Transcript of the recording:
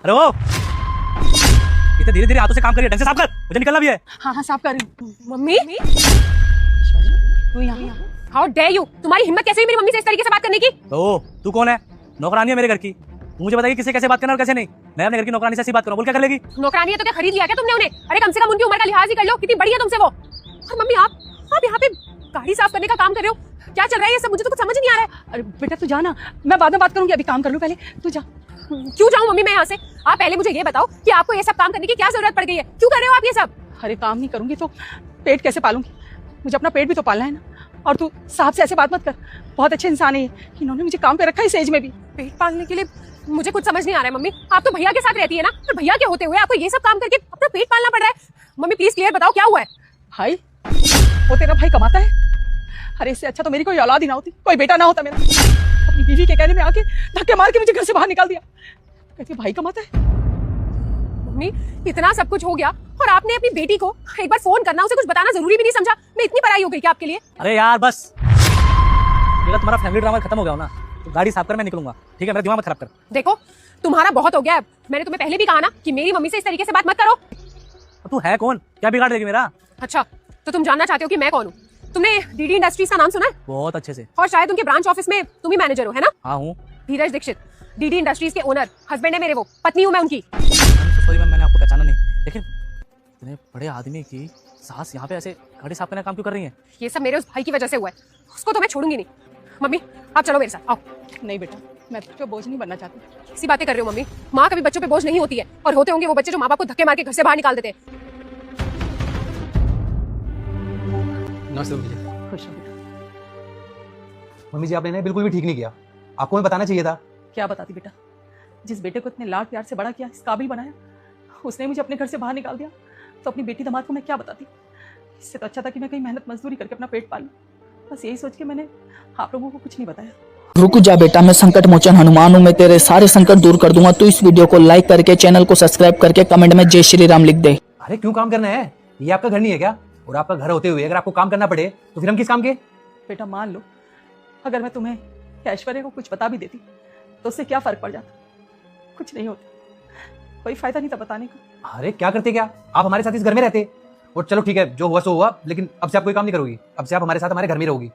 अरे वो इतने धीरे धीरे हाथों से काम करिए, ढंग से साफ कर, मुझे निकलना भी है। हाँ हाँ साफ कर रही हूँ। मम्मी तू यहाँ हाउ डेयर यू, तुम्हारी हिम्मत कैसे हुई मेरी मम्मी से इस तरीके से बात करने की? तो तू कौन है? नौकरानी है मेरे घर की, तू मुझे बताइए किसे कैसे बात करना और कैसे नहीं। मैं अपने घर की नौकरानी से ऐसी बात करूँ, बोल क्या कर लेगी? नौकरानी है तो क्या खरीद लिया क्या तुमने उन्हें? अरे कम से कम उनकी उम्र का लिहाज ही कर लो, कितनी बड़ी है तुमसे वो। और मम्मी आप यहाँ पे गाड़ी साफ करने का काम कर रहे हो, क्या चल रहा है ये सब? मुझे तो कुछ समझ नहीं आ रहा है। अरे बेटा तू जाना, मैं बाद में बात करूंगी, अभी काम कर लूं पहले, तू जा। क्यों जाऊँ मम्मी मैं यहाँ से? आप पहले मुझे ये बताओ कि आपको ये सब काम करने की क्या जरूरत पड़ गई है? क्यों कर रहे हो आप ये सब? अरे काम नहीं करूंगी तो पेट कैसे पालूंगी? मुझे अपना पेट भी तो पालना है ना। और तू साहब से ऐसे बात मत कर, बहुत अच्छे इंसान है ये, इन्होंने मुझे काम पे रखा है इस एज में भी। पेट पालने के लिए मुझे कुछ समझ नहीं आ रहा है मम्मी। आप तो भैया के साथ रहती है ना, और भैया के होते हुए आपको ये सब काम करके अपना पेट पालना पड़ रहा है। मम्मी प्लीज क्लियर बताओ क्या हुआ है? भाई वो तेरा भाई कमाता है? अरे इससे अच्छा तो मेरी कोई औलाद ही ना होती, कोई बेटा ना होता मेरा। अपनी बीवी के कहने में आके धक्के मार के मुझे घर से बाहर निकाल दिया। कहती भाई कमाता है। मम्मी इतना सब कुछ हो गया और आपने अपनी बेटी को एक बार फोन करना, उसे कुछ बताना जरूरी भी नहीं समझा? मैं इतनी पराई हो गई क्या आपके लिए? अरे यार बस, मेरा तुम्हारा फैमिली ड्रामा खत्म हो गया हो ना, तो गाड़ी साफ कर, मैं निकलूंगा, ठीक है? मेरा दिमाग मत खराब कर। देखो तुम्हारा बहुत हो गया है। मैंने तुम्हें पहले भी कहा ना कि मेरी मम्मी से इस तरीके से बात मत करो। तू है कौन, क्या बिगाड़ देगी मेरा? अच्छा तो तुम जानना चाहते हो कि मैं कौन हूँ? तुमने डीडी इंडस्ट्रीज का नाम सुना है? बहुत अच्छे से। और शायद उनके ब्रांच ऑफिस में तुम ही मैनेजर हो, है ना? हाँ हूँ। धीरज दीक्षित डीडी इंडस्ट्रीज के ओनर, हस्बैंड है मेरे, वो पत्नी हूँ मैं उनकी। सॉरी मैम, मैंने आपको पहचाना नहीं, लेकिन इतने बड़े आदमी की सास यहाँ पे ऐसे गाड़ी साफ करने का काम क्यों कर रही है? ये सब मेरे उस भाई की वजह से हुआ है, उसको तो मैं छोड़ूंगी नहीं। मम्मी आप चलो मेरे साथ, आओ। नहीं बेटा, मैं तुझ पे बोझ नहीं बनना चाहती। ऐसी बातें कर रहे हो मम्मी? माँ कभी बच्चों पे बोझ नहीं होती है, और होते होंगे वो बच्चे जो माँ बाप को धक्के मार के घर से बाहर निकाल देते हैं। नमस्ते मम्मी जी। खुश हो बेटा। मम्मी जी आपने इन्हें बिल्कुल भी ठीक नहीं किया, आपको हमें बताना चाहिए था। क्या बताती बेटा, जिस बेटे को इतने लाड प्यार से बड़ा किया, इस काबिल बनाया, उसने मुझे अपने घर से बाहर निकाल दिया, तो अपनी बेटी दामाद को मैं क्या बताती? इससे तो अच्छा था कि मैं कहीं मेहनत मजदूरी करके अपना पेट पालूं। बस यही सोच के मैंने आप लोगों को कुछ नहीं बताया। रुक जा बेटा, मैं संकट मोचन हनुमान हूँ, मैं तेरे सारे संकट दूर कर दूंगा। तू इस वीडियो को लाइक करके चैनल को सब्सक्राइब करके कमेंट में जय श्री राम लिख दे। अरे क्यों काम करना है? ये आपका घर नहीं है क्या? और आपका घर होते हुए अगर आपको काम करना पड़े तो फिर हम किस काम के? बेटा मान लो अगर मैं तुम्हें या ऐश्वर्या को कुछ बता भी देती तो उससे क्या फर्क पड़ जाता? कुछ नहीं होता, कोई फायदा नहीं था बताने का। अरे क्या करते क्या आप हमारे साथ इस घर में रहते? और चलो ठीक है, जो हुआ सो हुआ, लेकिन अब से आप कोई काम नहीं करोगी, अब से आप हमारे साथ हमारे घर में रहोगी।